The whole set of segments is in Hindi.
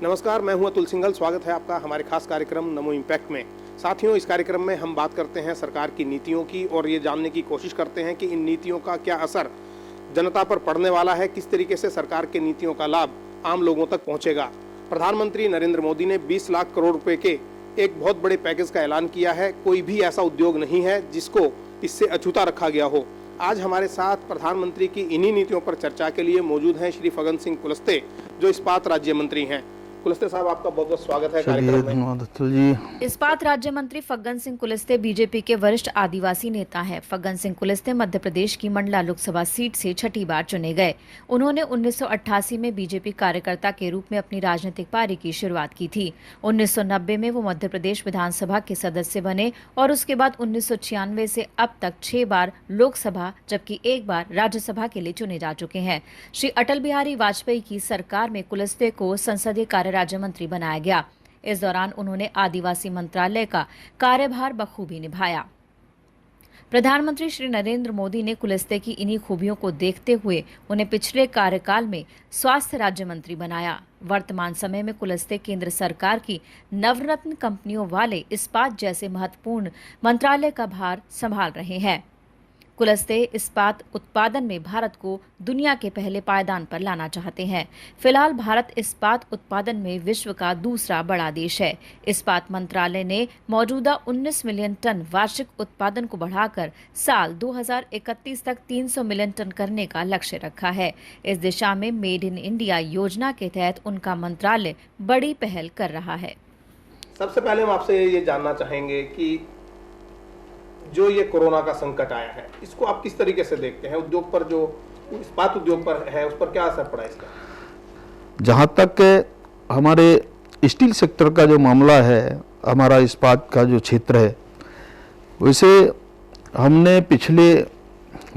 नमस्कार, मैं हूं अतुल सिंघल। स्वागत है आपका हमारे खास कार्यक्रम नमो इम्पैक्ट में। साथियों, इस कार्यक्रम में हम बात करते हैं सरकार की नीतियों की और ये जानने की कोशिश करते हैं कि इन नीतियों का क्या असर जनता पर पड़ने वाला है, किस तरीके से सरकार की नीतियों का लाभ आम लोगों तक पहुंचेगा। प्रधानमंत्री नरेंद्र मोदी ने 20 लाख करोड़ रुपए के एक बहुत बड़े पैकेज का ऐलान किया है। कोई भी ऐसा उद्योग नहीं है जिसको इससे अछूता रखा गया हो। आज हमारे साथ प्रधानमंत्री की इन्हीं नीतियों पर चर्चा के लिए मौजूद हैं श्री फग्गन सिंह कुलस्ते, जो इस्पात राज्य मंत्री हैं। कुलस्ते साहब, आपका बहुत बहुत स्वागत है कार्यक्रम में। इस्पात राज्य मंत्री फग्गन सिंह कुलस्ते बीजेपी के वरिष्ठ आदिवासी नेता हैं। फग्गन सिंह कुलस्ते मध्य प्रदेश की मंडला लोकसभा सीट से छठी बार चुने गए। उन्होंने 1988 में बीजेपी कार्यकर्ता के रूप में अपनी राजनीतिक पारी की शुरुआत की थी। 1990 में वो मध्य प्रदेश विधानसभा के सदस्य बने और उसके बाद 1996 से अब तक 6 बार लोकसभा जबकि 1 बार राज्यसभा के लिए चुने जा चुके हैं। श्री अटल बिहारी वाजपेयी की सरकार में कुलस्ते को संसदीय राज्य मंत्री बनाया गया। इस दौरान उन्होंने आदिवासी मंत्रालय का कार्यभार बखूबी निभाया। प्रधानमंत्री श्री नरेंद्र मोदी ने कुलस्ते की इन्हीं खूबियों को देखते हुए उन्हें पिछले कार्यकाल में स्वास्थ्य राज्य मंत्री बनाया। वर्तमान समय में कुलस्ते केंद्र सरकार की नवरत्न कंपनियों वाले इस्पात जैसे महत्वपूर्ण मंत्रालय का भार संभाल रहे हैं। कुलस्ते इस्पात उत्पादन में भारत को दुनिया के पहले पायदान पर लाना चाहते हैं। फिलहाल भारत इस्पात उत्पादन में विश्व का दूसरा बड़ा देश है। इस्पात मंत्रालय ने मौजूदा 19 मिलियन टन वार्षिक उत्पादन को बढ़ाकर साल 2031 तक 300 मिलियन टन करने का लक्ष्य रखा है। इस दिशा में मेड इन इंडिया योजना के तहत उनका मंत्रालय बड़ी पहल कर रहा है। सबसे पहले हम आपसे ये जानना चाहेंगे कि जो ये कोरोना का संकट आया है, इसको आप किस तरीके से देखते हैं? उद्योग पर, जो इस्पात उद्योग पर है, उस पर क्या असर पड़ा इसका? जहाँ तक हमारे स्टील सेक्टर का जो मामला है, हमारा इस्पात का जो क्षेत्र है, वैसे हमने पिछले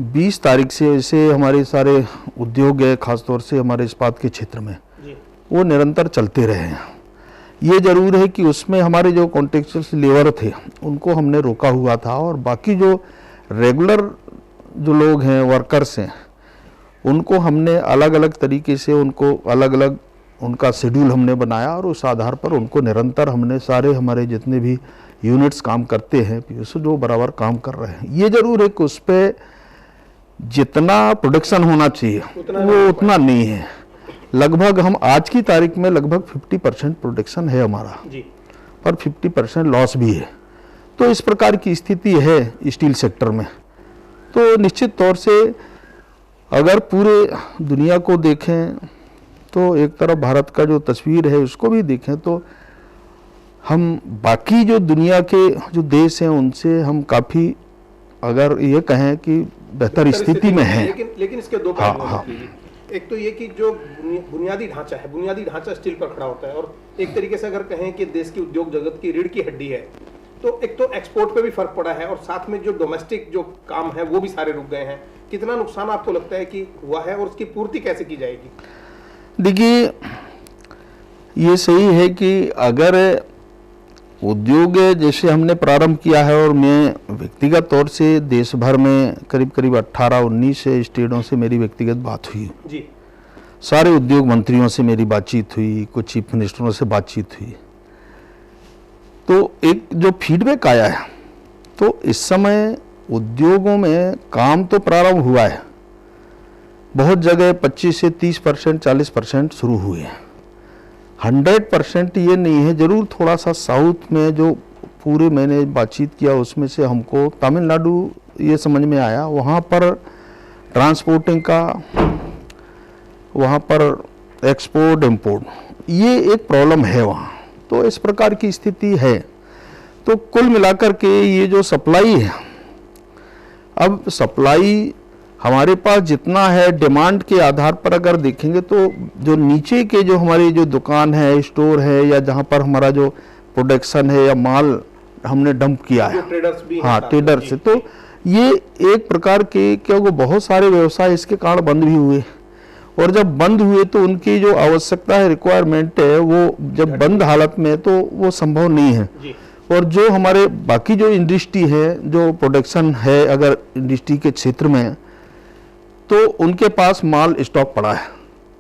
20 तारीख से वैसे हमारे सारे उद्योग है, खासतौर से हमारे इस्पात के क्षेत्र में वो निरंतर चलते रहे हैं। ये जरूर है कि उसमें हमारे जो कॉन्ट्रैक्चुअल लेबर थे उनको हमने रोका हुआ था और बाकी जो रेगुलर जो लोग हैं, वर्कर्स हैं, उनको हमने अलग अलग तरीके से उनको अलग अलग उनका शेड्यूल हमने बनाया और उस आधार पर उनको निरंतर हमने सारे हमारे जितने भी यूनिट्स काम करते हैं पीएसओ जो बराबर काम कर रहे हैं। ये जरूर है कि उस पर जितना प्रोडक्शन होना चाहिए वो उतना नहीं है। लगभग हम आज की तारीख में लगभग 50% प्रोडक्शन है हमारा जी, और 50% लॉस भी है। तो इस प्रकार की स्थिति है स्टील सेक्टर में। तो निश्चित तौर से अगर पूरे दुनिया को देखें तो एक तरफ भारत का जो तस्वीर है उसको भी देखें तो हम बाकी जो दुनिया के जो देश हैं उनसे हम काफ़ी, अगर ये कहें कि बेहतर स्थिति में हैं। लेकिन इसके दो पहलू हैं। एक तो ये कि जो बुनियादी ढांचा है, बुनियादी ढांचा स्टील पर खड़ा होता है, और एक तरीके से अगर कहें कि देश की उद्योग जगत की रीढ़ की हड्डी है, तो एक तो एक्सपोर्ट पे भी फर्क पड़ा है और साथ में जो डोमेस्टिक जो काम है वो भी सारे रुक गए हैं। कितना नुकसान आपको लगता है कि हुआ है और उसकी पूर्ति कैसे की जाएगी? देखिए, ये सही है कि अगर उद्योग जैसे हमने प्रारंभ किया है, और मैं व्यक्तिगत तौर से देश भर में करीब 18-19 स्टेटों से मेरी व्यक्तिगत बात हुई जी। सारे उद्योग मंत्रियों से मेरी बातचीत हुई, कुछ चीफ मिनिस्टरों से बातचीत हुई। तो एक जो फीडबैक आया है, तो इस समय उद्योगों में काम तो प्रारंभ हुआ है, बहुत जगह 25 से 30%, 40% शुरू हुए हैं। 100% ये नहीं है। जरूर थोड़ा सा साउथ में जो पूरे मैंने बातचीत किया उसमें से हमको तमिलनाडु ये समझ में आया, वहाँ पर ट्रांसपोर्टिंग का, वहाँ पर एक्सपोर्ट इंपोर्ट ये एक प्रॉब्लम है वहाँ। तो इस प्रकार की स्थिति है। तो कुल मिलाकर के ये जो सप्लाई है, अब सप्लाई हमारे पास जितना है डिमांड के आधार पर अगर देखेंगे तो जो नीचे के जो हमारी जो दुकान है, स्टोर है, या जहाँ पर हमारा जो प्रोडक्शन है या माल हमने डंप किया है, ट्रेडर से, तो ये एक प्रकार के, क्योंकि बहुत सारे व्यवसाय इसके कारण बंद भी हुए, और जब बंद हुए तो उनकी जो आवश्यकता है, रिक्वायरमेंट है, वो जब बंद हालत में तो वो संभव नहीं है। और जो हमारे बाकी जो इंडस्ट्री है, जो प्रोडक्शन है अगर इंडस्ट्री के क्षेत्र में, तो उनके पास माल स्टॉक पड़ा है।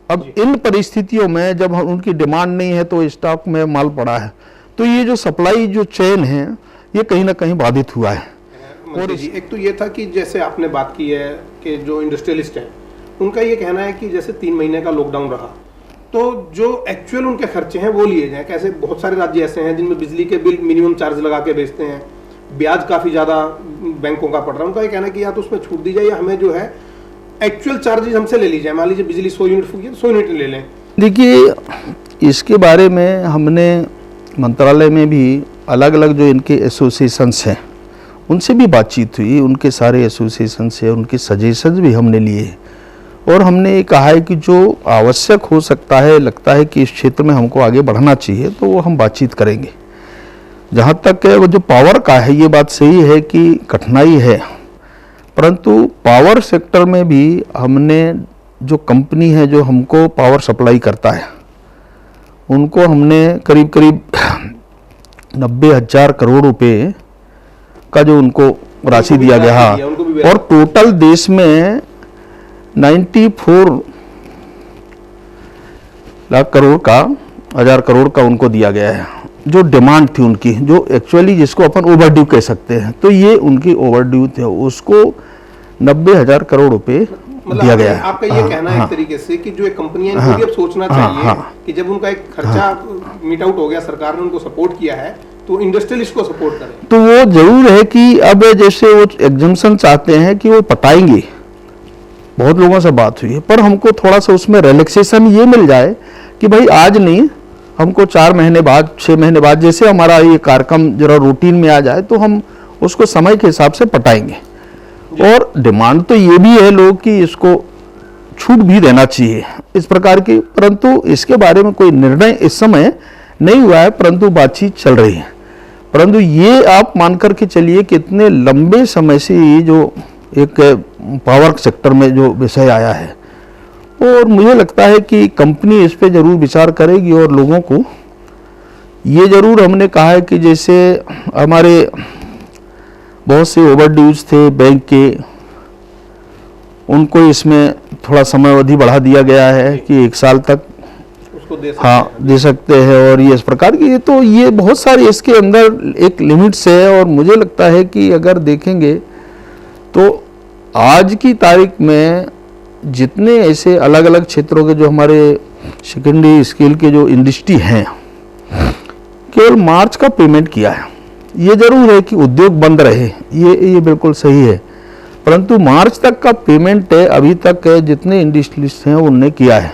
अब इन परिस्थितियों में जब उनकी डिमांड नहीं है तो स्टॉक में माल पड़ा है, तो ये जो सप्लाई जो चेन है ये कहीं ना कहीं बाधित हुआ है। और एक तो ये था कि जैसे आपने बात की है कि जो इंडस्ट्रियलिस्ट हैं उनका ये कहना है कि जैसे 3 महीने का लॉकडाउन रहा तो जो एक्चुअल उनके खर्चे हैं वो लिए जाएं। कैसे बहुत सारे राज्य ऐसे हैं जिनमें बिजली के बिल मिनिमम चार्ज लगा के बेचते हैं, ब्याज काफ़ी ज़्यादा बैंकों का पड़ रहा है। उनका ये कहना है कि या तो उसमें छूट दी जाए या हमें जो है एक्चुअल चार्जेस हमसे ले ली जाए। मान लीजिए बिजली 100 यूनिट फूकी तो 100 यूनिट ले लें। देखिए, इसके बारे में हमने मंत्रालय में भी अलग अलग जो इनके एसोसिएशंस हैं उनसे भी बातचीत हुई, उनके सारे एसोसिएशन से उनके सजेशंस भी हमने लिए और हमने ये कहा है कि जो आवश्यक हो सकता है, लगता है कि इस क्षेत्र में हमको आगे बढ़ना चाहिए तो वो हम बातचीत करेंगे। जहाँ तक वो जो पावर का है, ये बात सही है कि कठिनाई है, परंतु पावर सेक्टर में भी हमने जो कंपनी है जो हमको पावर सप्लाई करता है उनको हमने करीब करीब 90,000 करोड़ रुपए का जो उनको राशि दिया गया है और टोटल देश में 94 लाख करोड़ का 1000 करोड़ का उनको दिया गया है। जो डिमांड थी उनकी, जो एक्चुअली जिसको अपन ओवरड्यू कह सकते हैं, तो ये उनकी ओवरड्यू थे, उसको 90,000 करोड़ रुपए दिया गया है। आपका ये कहना है एक तरीके से कि जो एक कंपनियां इनको भी अब सोचना चाहिए कि जब उनका एक खर्चा मीट आउट हो गया, सरकार ने उनको सपोर्ट किया है तो इंडस्ट्रियलिस्ट को सपोर्ट करें। तो वो जरूर है कि अब जैसे वो एग्जम्पशन चाहते हैं कि वो पटाएंगे, बहुत लोगों से बात हुई है, पर हमको थोड़ा सा उसमें रिलैक्सेशन ये मिल जाए कि भाई आज नहीं, हमको 4 महीने बाद, 6 महीने बाद, जैसे हमारा ये कार्यक्रम जरा रूटीन में आ जाए तो हम उसको समय के हिसाब से पटाएंगे। और डिमांड तो ये भी है लोग कि इसको छूट भी देना चाहिए इस प्रकार की, परंतु इसके बारे में कोई निर्णय इस समय नहीं हुआ है, परंतु बातचीत चल रही है। परंतु ये आप मान करके चलिए कि इतने लंबे समय से ये जो एक पावर सेक्टर में जो विषय आया है, और मुझे लगता है कि कंपनी इस पे जरूर विचार करेगी और लोगों को ये जरूर हमने कहा है कि जैसे हमारे बहुत से ओवरड्यूज थे बैंक के, उनको इसमें थोड़ा समय अवधि बढ़ा दिया गया है कि 1 साल तक उसको दे सकते हैं और ये इस प्रकार की, तो ये बहुत सारे इसके अंदर एक लिमिट्स है। और मुझे लगता है कि अगर देखेंगे तो आज की तारीख में जितने ऐसे अलग अलग क्षेत्रों के जो हमारे सेकेंडरी स्केल के जो इंडस्ट्री हैं, केवल मार्च का पेमेंट किया है। ये जरूर है कि उद्योग बंद रहे, ये बिल्कुल सही है, परंतु मार्च तक का पेमेंट अभी तक जितने इंडस्ट्रियलिस्ट हैं उनने किया है।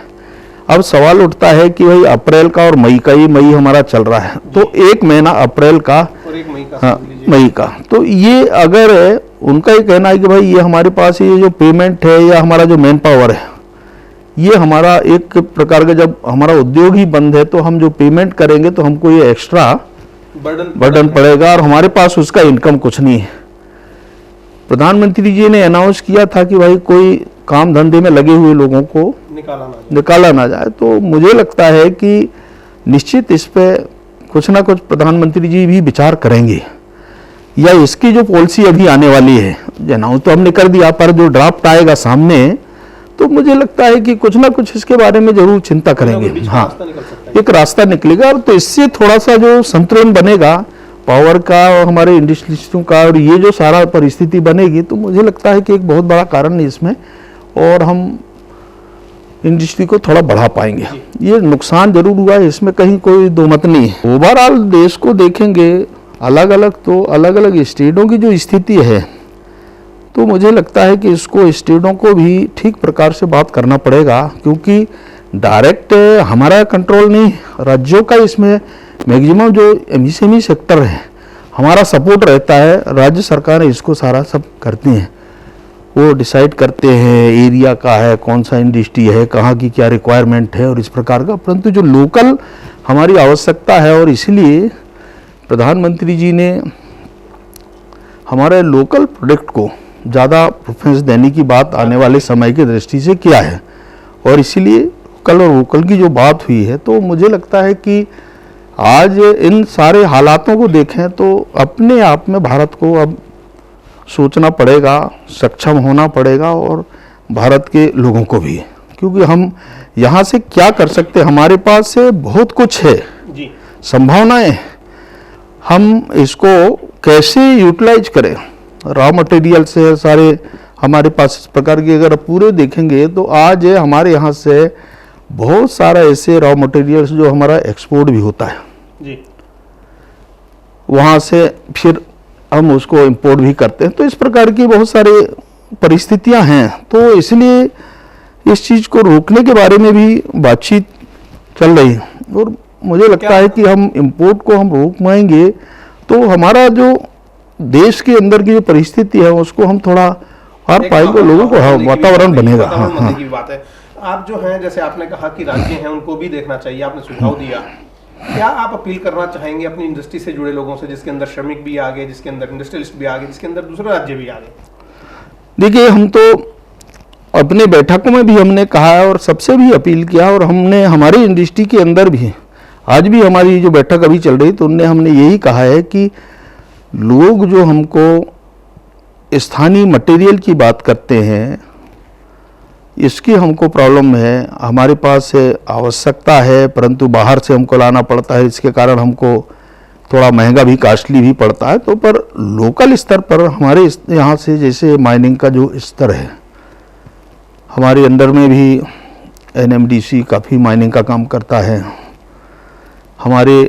अब सवाल उठता है कि भाई अप्रैल का और मई का, ये मई हमारा चल रहा है, तो 1 महीना अप्रैल का और 1 मई का, हाँ, मई का, तो ये अगर उनका ये कहना है कि भाई ये हमारे पास ये जो पेमेंट है या हमारा जो मैन पावर है, ये हमारा एक प्रकार का, जब हमारा उद्योग ही बंद है तो हम जो पेमेंट करेंगे तो हमको ये एक्स्ट्रा बर्डन पड़ेगा और हमारे पास उसका इनकम कुछ नहीं है। प्रधानमंत्री जी ने अनाउंस किया था कि भाई कोई काम धंधे में लगे हुए लोगों को निकाला ना जाए, तो मुझे लगता है कि निश्चित इस पे कुछ ना कुछ प्रधानमंत्री जी भी विचार करेंगे, या इसकी जो पॉलिसी अभी आने वाली है, अनाउंस तो हमने कर दिया, पर जो ड्राफ्ट आएगा सामने, तो मुझे लगता है कि कुछ ना कुछ इसके बारे में जरूर चिंता करेंगे। हाँ, एक रास्ता निकलेगा और तो इससे थोड़ा सा जो संतुलन बनेगा पावर का और हमारे इंडस्ट्रियलिस्टों का, और ये जो सारा परिस्थिति बनेगी, तो मुझे लगता है कि एक बहुत बड़ा कारण है इसमें, और हम इंडस्ट्री को थोड़ा बढ़ा पाएंगे। ये नुकसान जरूर हुआ है, इसमें कहीं कोई दो मत नहीं है। ओवरऑल देश को देखेंगे अलग अलग स्टेटों की जो स्थिति है, तो मुझे लगता है कि इसको स्टेटों को भी ठीक प्रकार से बात करना पड़ेगा, क्योंकि डायरेक्ट हमारा कंट्रोल नहीं, राज्यों का इसमें मैक्सिमम जो एमएसएमई सेक्टर है हमारा सपोर्ट रहता है, राज्य सरकार इसको सारा सब करती हैं, वो डिसाइड करते हैं एरिया का है, कौन सा इंडस्ट्री है, कहाँ की क्या रिक्वायरमेंट है और इस प्रकार का। परंतु जो लोकल हमारी आवश्यकता है, और इसलिए प्रधानमंत्री जी ने हमारे लोकल प्रोडक्ट को ज़्यादा प्रेफरेंस देने की बात आने वाले समय की दृष्टि से किया है, और इसीलिए लोकल और वोकल की जो बात हुई है, तो मुझे लगता है कि आज इन सारे हालातों को देखें तो अपने आप में भारत को अब सोचना पड़ेगा, सक्षम होना पड़ेगा, और भारत के लोगों को भी, क्योंकि हम यहाँ से क्या कर सकते हैं, हमारे पास से बहुत कुछ है जी, संभावनाएं, हम इसको कैसे यूटिलाइज करें। रॉ मटेरियल से सारे हमारे पास इस प्रकार की अगर पूरे देखेंगे तो आज हमारे यहाँ से बहुत सारा ऐसे रॉ मटेरियल्स जो हमारा एक्सपोर्ट भी होता है जी, वहाँ से फिर हम उसको इंपोर्ट भी करते हैं। तो इस प्रकार की बहुत सारी परिस्थितियां हैं, तो इसलिए इस चीज़ को रोकने के बारे में भी बातचीत चल रही है। और मुझे लगता है कि हम इंपोर्ट को हम रोक पाएंगे तो हमारा जो देश के अंदर की जो परिस्थिति है उसको हम थोड़ा और पाएंगे, लोगों को वातावरण बनेगा। हाँ हाँ की बात है। आप जो हैं, जैसे आपने कहा कि राज्य हैं उनको भी देखना चाहिए, आपने सुझाव दिया, क्या आप अपील करना चाहेंगे अपनी इंडस्ट्री से जुड़े लोगों से, जिसके अंदर श्रमिक भी आ गए, जिसके अंदर इंडस्ट्रियलिस्ट भी आ गए, जिसके अंदर दूसरे राज्य भी आ गए? देखिए, हम तो अपने बैठकों में भी हमने कहा है और सबसे भी अपील किया, और हमने हमारी इंडस्ट्री के अंदर भी आज भी हमारी जो बैठक अभी चल रही तो उनने हमने यही कहा है कि लोग जो हमको स्थानीय मटेरियल की बात करते हैं, इसकी हमको प्रॉब्लम है, हमारे पास आवश्यकता है परंतु बाहर से हमको लाना पड़ता है, इसके कारण हमको थोड़ा महंगा भी, कास्टली भी पड़ता है। तो पर लोकल स्तर पर हमारे यहाँ से जैसे माइनिंग का जो स्तर है, हमारे अंडर में भी NMDC काफ़ी माइनिंग का काम करता है, हमारे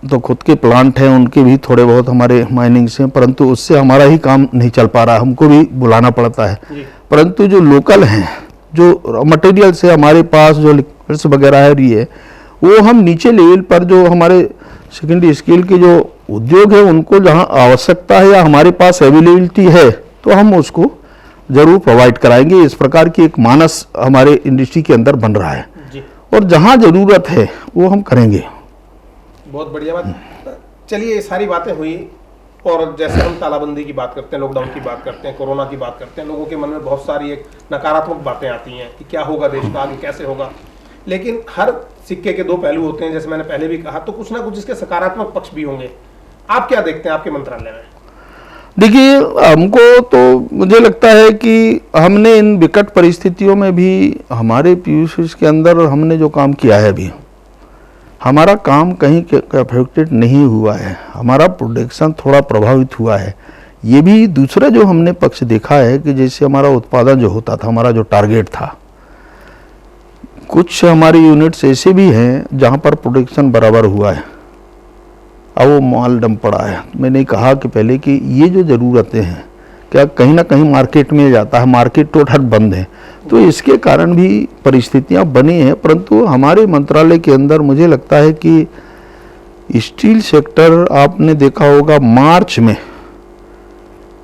तो खुद के प्लांट हैं उनके भी थोड़े बहुत हमारे माइनिंग से, परंतु उससे हमारा ही काम नहीं चल पा रहा, हमको भी बुलाना पड़ता है। परंतु जो लोकल हैं, जो मटेरियल से हमारे पास जो लिक्विड्स वगैरह है रही है, वो हम नीचे लेवल पर जो हमारे सेकेंडरी स्केल के जो उद्योग है उनको जहाँ आवश्यकता है या हमारे पास अवेलेबिलिटी है तो हम उसको जरूर प्रोवाइड कराएंगे। इस प्रकार की एक मानस हमारे इंडस्ट्री के अंदर बन रहा है जी। और जहाँ ज़रूरत है वो हम करेंगे। बहुत बढ़िया बात। चलिए, ये सारी बातें हुई, और जैसे हम तालाबंदी की बात करते हैं, लॉकडाउन की बात करते हैं, कोरोना की बात करते हैं, लोगों के मन में बहुत सारी एक नकारात्मक बातें आती हैं कि क्या होगा देश का आगे, कैसे होगा। लेकिन हर सिक्के के दो पहलू होते हैं, जैसे मैंने पहले भी कहा, तो कुछ ना कुछ इसके सकारात्मक पक्ष भी होंगे। आप क्या देखते हैं आपके मंत्रालय में? देखिए, हमको तो मुझे लगता है कि हमने इन विकट परिस्थितियों में भी हमारे पीयूष के अंदर हमने जो काम किया है, अभी हमारा काम कहीं अफेक्टेड नहीं हुआ है, हमारा प्रोडक्शन थोड़ा प्रभावित हुआ है। ये भी दूसरा जो हमने पक्ष देखा है कि जैसे हमारा उत्पादन जो होता था, हमारा जो टारगेट था, कुछ हमारे यूनिट्स ऐसे भी हैं जहाँ पर प्रोडक्शन बराबर हुआ है, अब वो माल डम पड़ा है। मैंने कहा कि पहले कि ये जो ज़रूरतें हैं क्या कहीं ना कहीं मार्केट में जाता है, मार्केट टोटल बंद है, तो इसके कारण भी परिस्थितियां बनी हैं। परंतु हमारे मंत्रालय के अंदर मुझे लगता है कि स्टील सेक्टर, आपने देखा होगा मार्च में,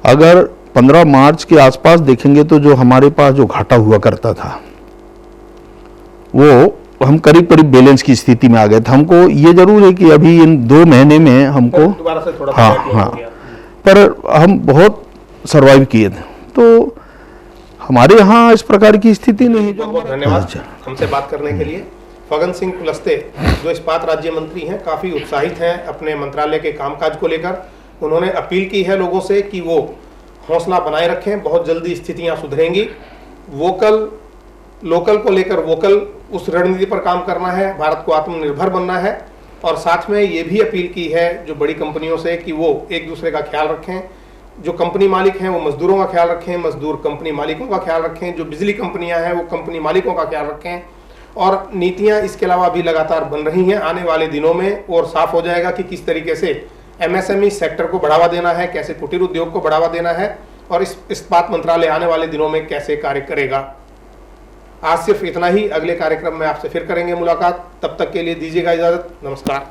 अगर 15 मार्च के आसपास देखेंगे तो जो हमारे पास जो घाटा हुआ करता था वो हम करीब करीब बैलेंस की स्थिति में आ गए थे। हमको ये जरूर है कि अभी इन 2 महीने में हमको दोबारा से थोड़ा हाँ, पर हम बहुत सर्वाइव किए थे। तो हमारे यहाँ इस प्रकार की स्थिति नहीं। बहुत बहुत धन्यवाद हमसे बात करने के लिए। फग्गन सिंह कुलस्ते जो इस्पात राज्य मंत्री हैं, काफ़ी उत्साहित हैं अपने मंत्रालय के कामकाज को लेकर। उन्होंने अपील की है लोगों से कि वो हौसला बनाए रखें, बहुत जल्दी स्थितियां सुधरेंगी। वोकल लोकल को लेकर वोकल, उस रणनीति पर काम करना है, भारत को आत्मनिर्भर बनना है। और साथ में ये भी अपील की है जो बड़ी कंपनियों से कि वो एक दूसरे का ख्याल रखें। जो कंपनी मालिक हैं वो मजदूरों का ख्याल रखें, मजदूर कंपनी मालिकों का ख्याल रखें, जो बिजली कंपनियां हैं वो कंपनी मालिकों का ख्याल रखें। और नीतियां इसके अलावा भी लगातार बन रही हैं, आने वाले दिनों में और साफ हो जाएगा कि किस तरीके से MSME सेक्टर को बढ़ावा देना है, कैसे कुटीर उद्योग को बढ़ावा देना है, और इस इस्पात मंत्रालय आने वाले दिनों में कैसे कार्य करेगा। आज सिर्फ इतना ही, अगले कार्यक्रम में आपसे फिर करेंगे मुलाकात। तब तक के लिए दीजिएगा इजाजत, नमस्कार।